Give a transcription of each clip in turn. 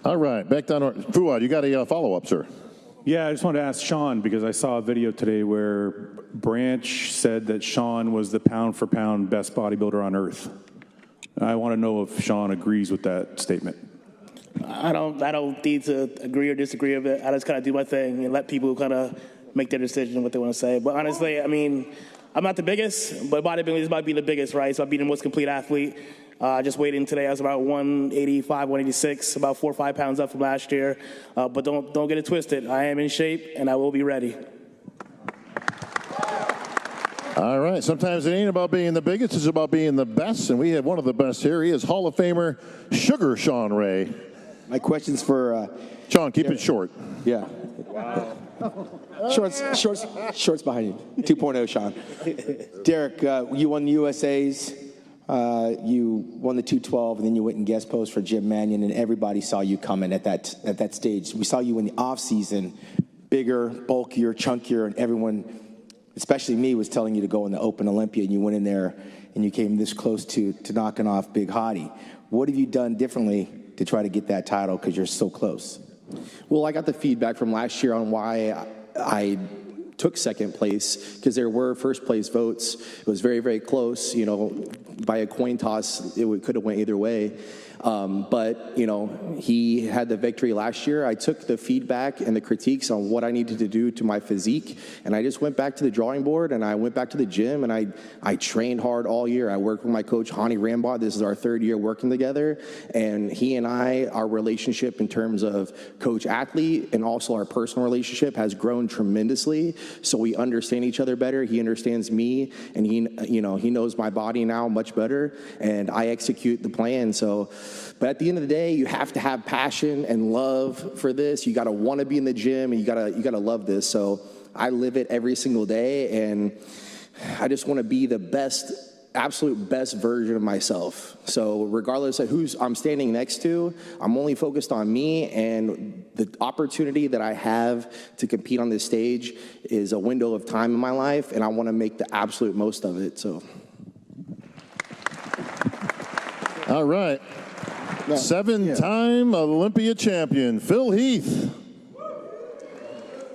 All right, back down. Fuad, you got a follow-up, sir? Yeah, I just wanted to ask Sean, because I saw a video today where Branch said that Sean was the pound-for-pound best bodybuilder on earth. I want to know if Sean agrees with that statement. I don't need to agree or disagree with it. I just kind of do my thing and let people kind of make their decision what they want to say. But honestly, I mean, I'm not the biggest, but bodybuilding is about being the biggest, right? So I'll be the most complete athlete. Just weighed in today. I was about 185, 186, about 4 or 5 pounds up from last year. But don't get it twisted. I am in shape, and I will be ready. All right. Sometimes it ain't about being the biggest. It's about being the best, and we have one of the best here. He is Hall of Famer Sugar Sean Ray. My question's for... Sean, keep it short. Yeah. Wow. Shorts behind you. 2.0, Sean. Derek, you won the USA's. You won the 212, and then you went and guest post for Jim Mannion, and everybody saw you coming at that stage. We saw you in the off season, bigger, bulkier, chunkier, and everyone, especially me, was telling you to go in the Open Olympia, and you went in there and you came this close to knocking off Big Hadi. What have you done differently to try to get that title, because you're so close? Well, I got the feedback from last year on why I took second place, because there were first place votes. It was very, very close. You know, by a coin toss, it could have went either way. But, you know, he had the victory last year. I took the feedback and the critiques on what I needed to do to my physique, and I just went back to the drawing board, and I went back to the gym, and I trained hard all year. I worked with my coach, Hadi. This is our 3rd year working together, and he and I, our relationship in terms of coach-athlete and also our personal relationship has grown tremendously, so we understand each other better. He understands me, and he knows my body now much better, and I execute the plan. So, but at the end of the day, you have to have passion and love for this. You got to want to be in the gym, and you got to love this. So I live it every single day, and I just want to be the best, absolute best version of myself. So regardless of who I'm standing next to, I'm only focused on me, and the opportunity that I have to compete on this stage is a window of time in my life, and I want to make the absolute most of it. So. All right. 7-time Olympia champion, Phil Heath.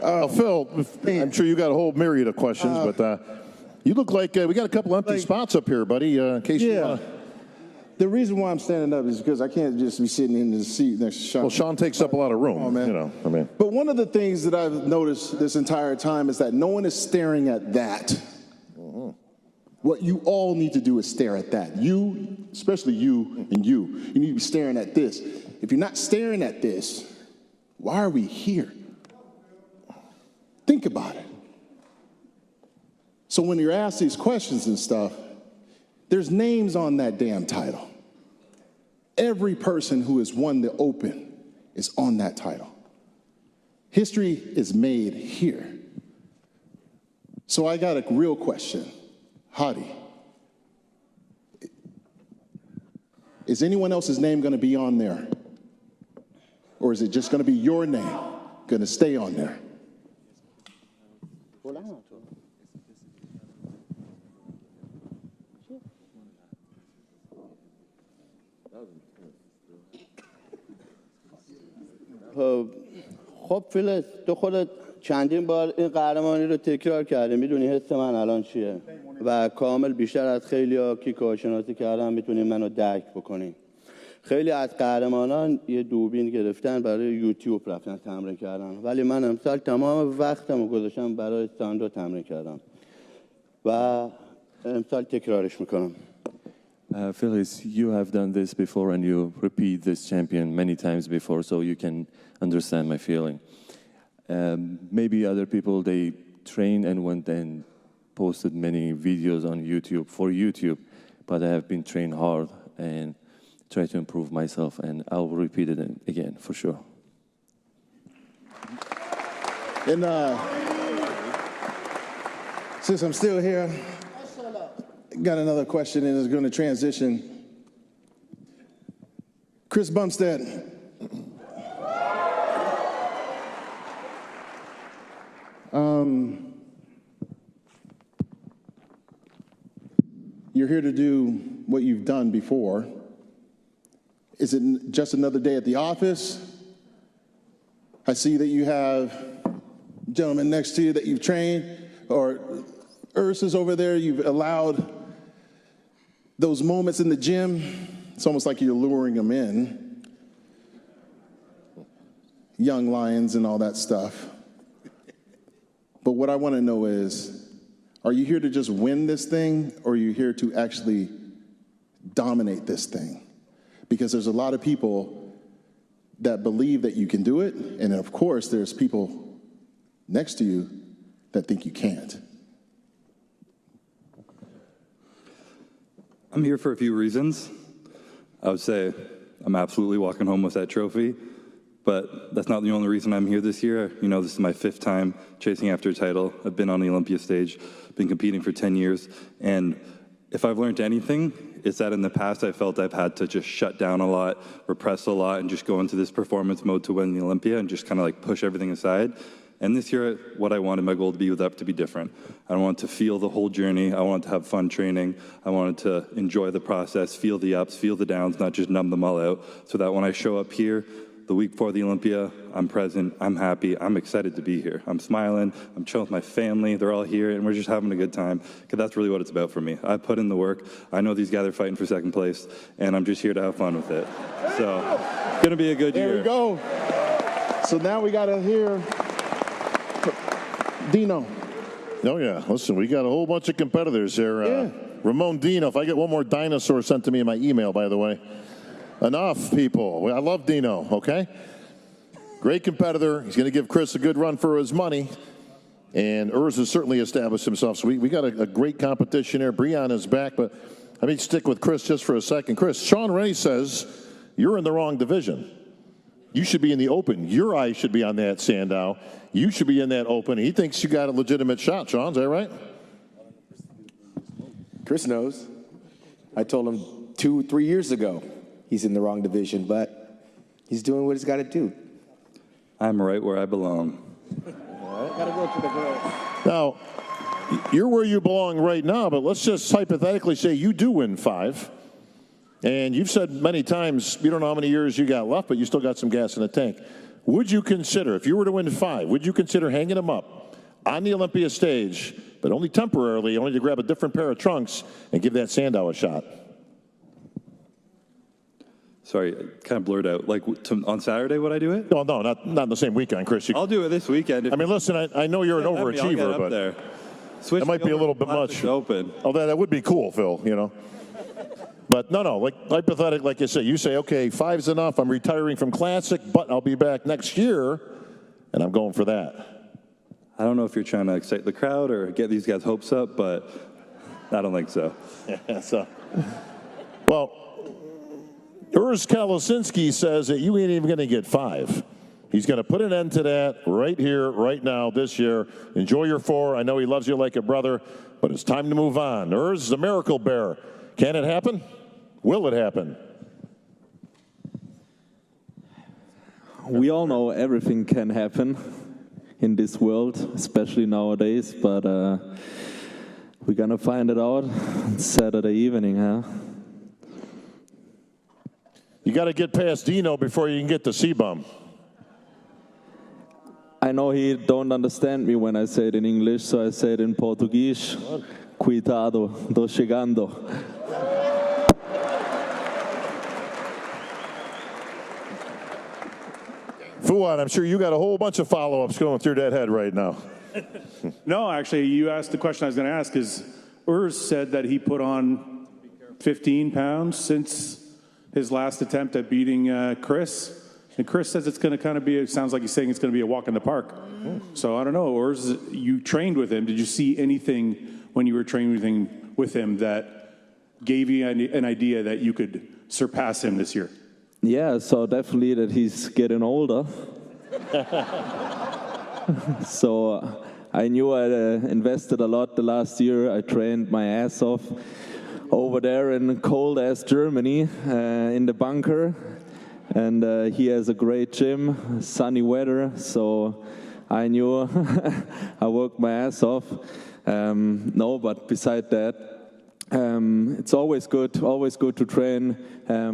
Phil, I'm sure you got a whole myriad of questions, but you look like we got a couple empty spots up here, buddy, in case you want to. The reason why I'm standing up is because I can't just be sitting in the seat next to Sean. Well, Sean takes up a lot of room, you know. I mean. But one of the things that I've noticed this entire time is that no one is staring at that. What you all need to do is stare at that. You, especially you and you need to be staring at this. If you're not staring at this, why are we here? Think about it. So when you're asked these questions and stuff, there's names on that damn title. Every person who has won the Open is on that title. History is made here. So I got a real question. Hadi, is anyone else's name going to be on there? Or is it just going to be your name going to stay on there? خب فیلس تو خودت چندین بار این قهرمانی رو تکرار کردی، میدونی حس من الان چیه و کامل بیشتر از خیلی ها که کارشناسی کردن میتونین منو درک بکنین. خیلی از قهرمانان یه دوربین گرفتن برای یوتیوب رفتن تمرین کردن، ولی من امسال تمام وقتمو گذاشتم برای استاندارد تمرین کردم و امسال تکرارش میکنم. Phyllis, you have done this before and you repeat this champion many times before, so you can understand my feeling. Maybe other people, they train and went and posted many videos on YouTube for YouTube, but I have been trained hard and try to improve myself, and I'll repeat it again for sure. And since I'm still here, got another question, and it's going to transition. Chris Bumstead. You're here to do what you've done before. Is it just another day at the office, I see that you have gentlemen next to you that you've trained, or Urs is over there. You've allowed those moments in the gym. It's almost like you're luring them in. Young lions and all that stuff. But what I want to know is, are you here to just win this thing, or are you here to actually dominate this thing? Because there's a lot of people that believe that you can do it, and of course there's people next to you that think you can't. I'm here for a few reasons. I would say I'm absolutely walking home with that trophy, but that's not the only reason I'm here this year. You know, this is my 5th time chasing after a title. I've been on the Olympia stage, been competing for 10 years, and if I've learned anything, it's that in the past I felt I've had to just shut down a lot, repress a lot, and just go into this performance mode to win the Olympia and just kind of like push everything aside. And this year, what I wanted my goal to be with up to be different. I wanted to feel the whole journey. I wanted to have fun training. I wanted to enjoy the process, feel the ups, feel the downs, not just numb them all out, so that when I show up here the week before the Olympia, I'm present, I'm happy, I'm excited to be here. I'm smiling, I'm chilling with my family, they're all here, and we're just having a good time, because that's really what it's about for me. I put in the work, I know these guys are fighting for 2nd place, and I'm just here to have fun with it. So, it's gonna be a good year. There we go. So now we gotta hear Dino. Oh, yeah. Listen, we got a whole bunch of competitors here. Yeah. Ramon Dino, if I get one more dinosaur sent to me in my email, by the way. Enough, people. I love Dino, okay? Great competitor. He's going to give Chris a good run for his money. And Urs has certainly established himself. So we got a great competition here. Breon is back, but let me stick with Chris just for a second. Chris, Sean Rennie says you're in the wrong division. You should be in the open. Your eyes should be on that Sandow. You should be in that open. He thinks you got a legitimate shot, Sean. Is that right? Chris knows. I told him 2-3 years ago he's in the wrong division, but he's doing what he's got to do. I'm right where I belong. Gotta go to the girls. Now, you're where you belong right now, but let's just hypothetically say you do win 5. And you've said many times you don't know how many years you got left, but you still got some gas in the tank. Would you consider, if you were to win 5, would you consider hanging him up on the Olympia stage, but only temporarily, only to grab a different pair of trunks and give that Sandow a shot? Sorry, I kind of blurred out. Like, on Saturday would I do it? No, not in the same weekend, Chris. I'll do it this weekend. I mean, listen, I know you're an overachiever, but there. It might be a little bit much. Open. Although that would be cool, Phil, you know. But no, like hypothetic, like you say, okay, 5's enough. I'm retiring from Classic, but I'll be back next year, and I'm going for that. I don't know if you're trying to excite the crowd or get these guys' hopes up, but I don't think so. Yeah, so, well, Urs Kalosinski says that you ain't even going to get 5. He's going to put an end to that right here, right now, this year. Enjoy your 4. I know he loves you like a brother, but it's time to move on. Urs is a miracle bear. Can it happen? Will it happen? We all know everything can happen in this world, especially nowadays, but we're going to find it out on Saturday evening, huh? You got to get past Dino before you can get to Cbum. I know he don't understand me when I say it in English, so I say it in Portuguese. Cuidado, tô chegando. Fuad, I'm sure you got a whole bunch of follow-ups going through that head right now. No, actually, you asked the question I was going to ask is, Urs said that he put on 15 pounds since his last attempt at beating Chris. And Chris says it's going to kind of be, it sounds like he's saying it's going to be a walk in the park. So I don't know, Urs, you trained with him. Did you see anything when you were training with him that gave you an idea that you could surpass him this year? Yeah, so definitely that he's getting older. So I knew I invested a lot the last year. I trained my ass off over there in cold-ass Germany in the bunker. And he has a great gym, sunny weather, so I knew I worked my ass off. No, but beside that, it's always good to train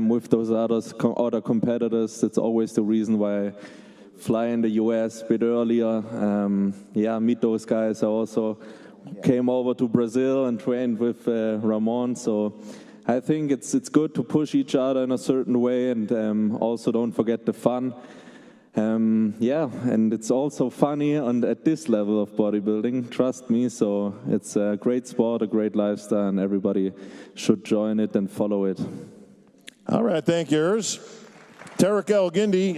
with those other competitors. That's always the reason why I fly in the US a bit earlier. Yeah, meet those guys. I also came over to Brazil and trained with Ramon. So I think it's good to push each other in a certain way, and also don't forget the fun. Yeah, and it's also funny at this level of bodybuilding, trust me. So it's a great sport, a great lifestyle, and everybody should join it and follow it. All right, thank yours. Derek L. Gindi,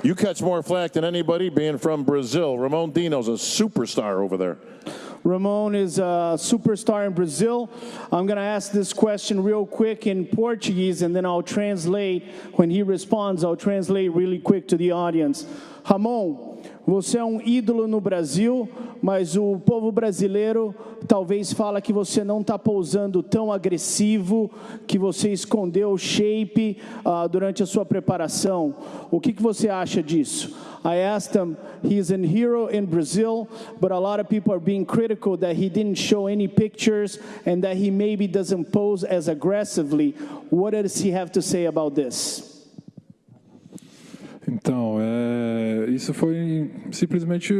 you catch more flack than anybody being from Brazil. Ramon Dino's a superstar over there. Ramon is a superstar in Brazil. I'm going to ask this question real quick in Portuguese, and then I'll translate. When he responds, I'll translate really quick to the audience. Ramon, você é um ídolo no Brasil, mas o povo brasileiro talvez fala que você não está pousando tão agressivo, que você escondeu o shape durante a sua preparação. O que você acha disso? I asked him, he's a hero in Brazil, but a lot of people are being critical that he didn't show any pictures and that he maybe doesn't pose as aggressively. What does he have to say about this? Então, isso foi simplesmente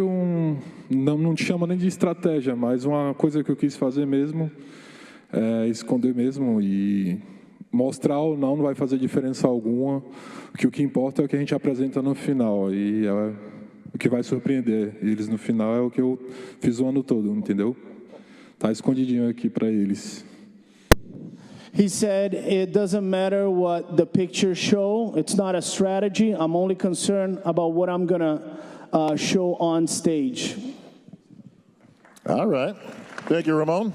não te chama nem de estratégia, mas uma coisa que eu quis fazer mesmo, esconder mesmo, e mostrar ou não vai fazer diferença alguma, que o que importa é o que a gente apresenta no final, e o que vai surpreender eles no final é o que eu fiz o ano todo, entendeu? Tá escondidinho aqui para eles. He said, it doesn't matter what the pictures show. It's not a strategy. I'm only concerned about what I'm going to show on stage. All right. Thank you, Ramon.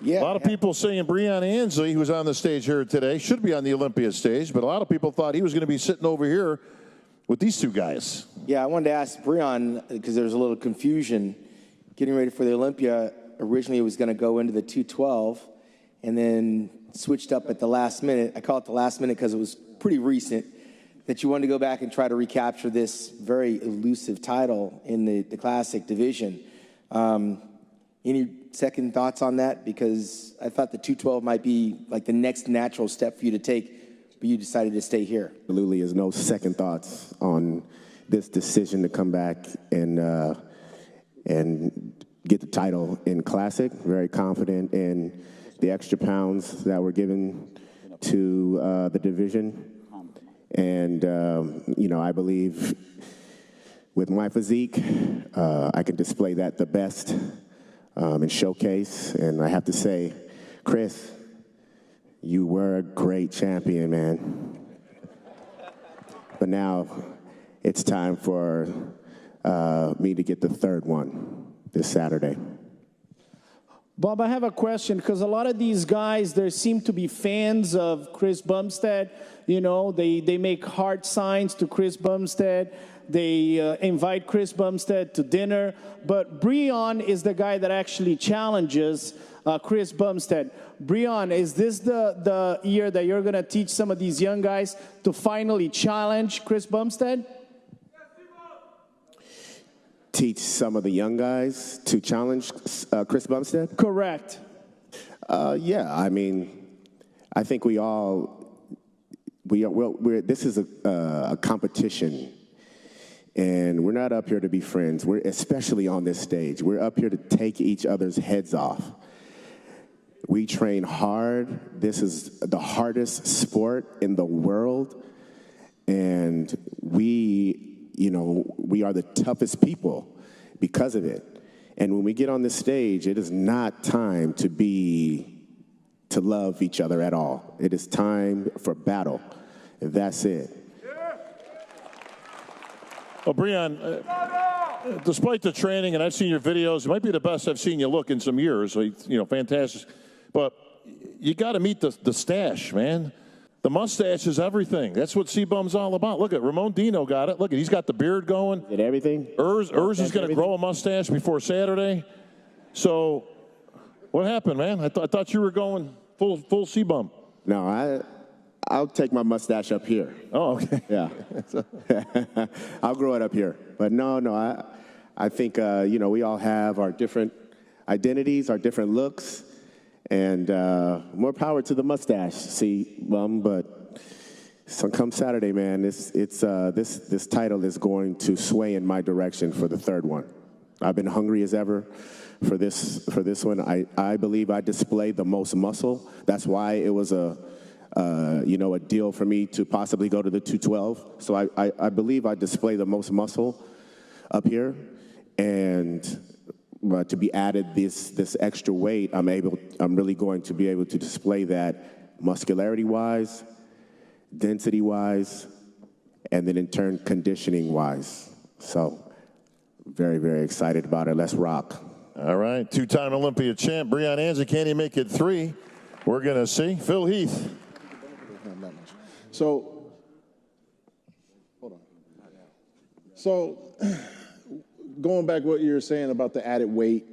Yeah, a lot of people saying Breon Ansley, who's on the stage here today, should be on the Olympia stage, but a lot of people thought he was going to be sitting over here with these two guys. Yeah, I wanted to ask Breon, because there was a little confusion getting ready for the Olympia. Originally, it was going to go into the 212, and then switched up at the last minute. I call it the last minute because it was pretty recent, that you wanted to go back and try to recapture this very elusive title in the Classic division. Any second thoughts on that? Because I thought the 212 might be like the next natural step for you to take, but you decided to stay here. Absolutely is no second thoughts on this decision to come back and get the title in Classic. Very confident in the extra pounds that were given to the division. And, you know, I believe with my physique, I can display that the best and showcase. And I have to say, Chris, you were a great champion, man. But now it's time for me to get the third one this Saturday. Bob, I have a question, because a lot of these guys, there seem to be fans of Chris Bumstead. You know, they make heart signs to Chris Bumstead. They invite Chris Bumstead to dinner. But Breon is the guy that actually challenges Chris Bumstead. Breon, is this the year that you're going to teach some of these young guys to finally challenge Chris Bumstead? Teach some of the young guys to challenge Chris Bumstead? Correct. Yeah, I mean, I think this is a competition, and we're not up here to be friends. We're especially on this stage. We're up here to take each other's heads off. We train hard. This is the hardest sport in the world, and we are the toughest people because of it. And when we get on this stage, it is not time to love each other at all. It is time for battle. That's it. Well, Breon, despite the training, and I've seen your videos, it might be the best I've seen you look in some years. You know, fantastic. But you got to meet the stash, man. The mustache is everything. That's what Cbum's all about. Look at Ramon Dino got it. Look at, he's got the beard going. Did everything? Urs is going to grow a mustache before Saturday. So, what happened, man? I thought you were going full Cbum. No, I'll take my mustache up here. Oh, okay. Yeah. I'll grow it up here. But no, I think, we all have our different identities, our different looks. And more power to the mustache, Cbum, but So come Saturday, man, this title is going to sway in my direction for the third one. I've been hungry as ever for this one. I believe I displayed the most muscle. That's why it was a deal for me to possibly go to the 212. So I believe I display the most muscle up here, and to be added this extra weight, I'm really going to be able to display that muscularity-wise, density-wise, and then in turn conditioning-wise. So very, very excited about it. Let's rock. All right, two-time Olympia champ Breon Anza, can he make it 3? We're gonna see. Phil Heath. So, hold on. So, going back what you were saying about the added weight,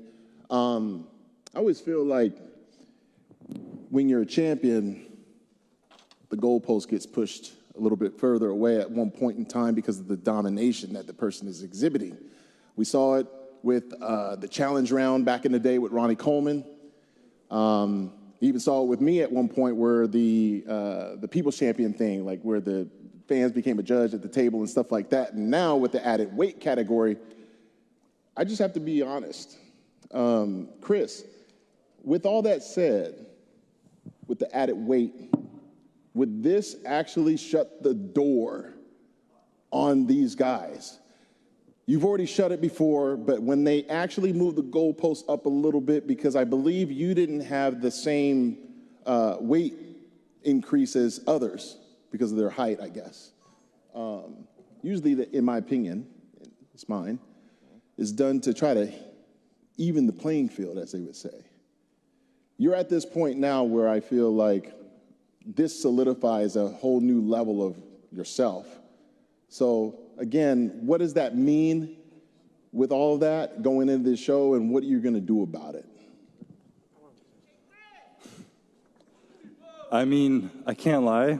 I always feel like when you're a champion, the goalpost gets pushed a little bit further away at one point in time because of the domination that the person is exhibiting. We saw it with the challenge round back in the day with Ronnie Coleman. You even saw it with me at one point where the People's Champion thing, like where the fans became a judge at the table and stuff like that. And now with the added weight category, I just have to be honest. Chris, with all that said, with the added weight, would this actually shut the door on these guys? You've already shut it before, but when they actually move the goalpost up a little bit, because I believe you didn't have the same weight increase as others because of their height, I guess. Usually, in my opinion, it's mine, is done to try to even the playing field, as they would say. You're at this point now where I feel like this solidifies a whole new level of yourself. So again, what does that mean with all of that going into this show, and what are you going to do about it? I mean, I can't lie,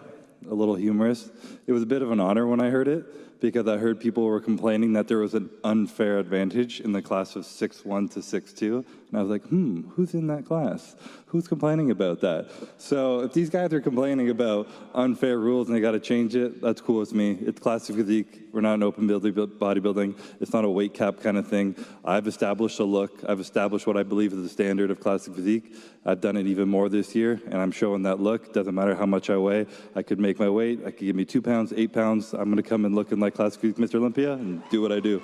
a little humorous. It was a bit of an honor when I heard it, because I heard people were complaining that there was an unfair advantage in the class of 6'1 to 6'2. And I was like, who's in that class? Who's complaining about that? So if these guys are complaining about unfair rules and they got to change it, that's cool with me. It's classic physique. We're not an open bodybuilding. It's not a weight cap kind of thing. I've established a look. I've established what I believe is the standard of classic physique. I've done it even more this year, and I'm showing that look. Doesn't matter how much I weigh. I could make my weight. I could give me 2 pounds, 8 pounds. I'm going to come in looking like classic physique Mr. Olympia and do what I do.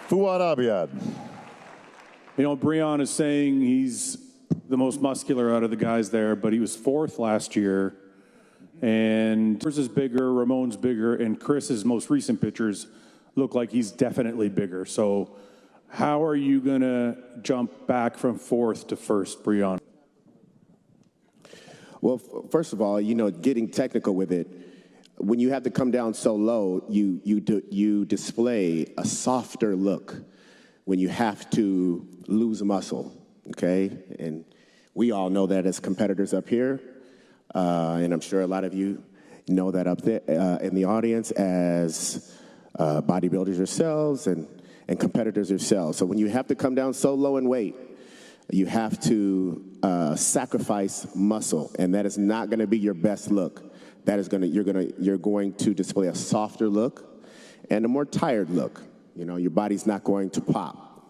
Fuad Abiad. You know, Breon is saying he's the most muscular out of the guys there, but he was 4th last year. And Chris is bigger, Ramon's bigger, and Chris's most recent pictures look like he's definitely bigger. So how are you going to jump back from 4th to 1st, Breon? Well, first of all, getting technical with it, when you have to come down so low, you display a softer look when you have to lose muscle, okay? And we all know that as competitors up here, and I'm sure a lot of you know that up there in the audience as bodybuilders yourselves and competitors yourselves. So when you have to come down so low in weight, you have to sacrifice muscle, and that is not going to be your best look. That is you're going to display a softer look and a more tired look. Your body's not going to pop.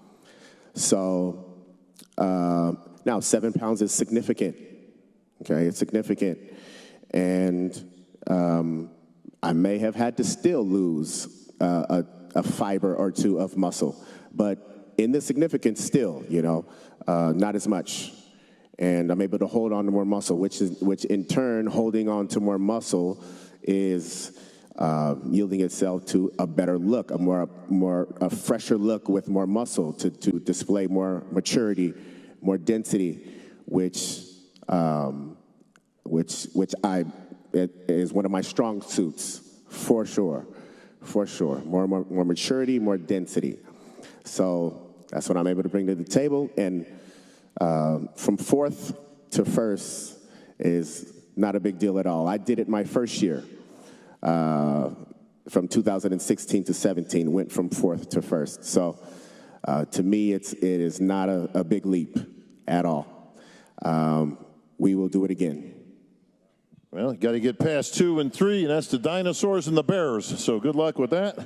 So now 7 pounds is significant. Okay, it's significant, and I may have had to still lose a fiber or 2 of muscle, but in the significance still, not as much. And I'm able to hold on to more muscle, which in turn, holding on to more muscle is yielding itself to a better look, a fresher look with more muscle to display more maturity, more density, which it is one of my strong suits, for sure. More maturity, more density. So that's what I'm able to bring to the table. And from 4th to 1st is not a big deal at all. I did it my first year. From 2016 to 17, went from 4th to 1st. So to me, it is not a big leap at all. we will do it again. Well, you got to get past 2 and 3, and that's the dinosaurs and the bears. So good luck with that.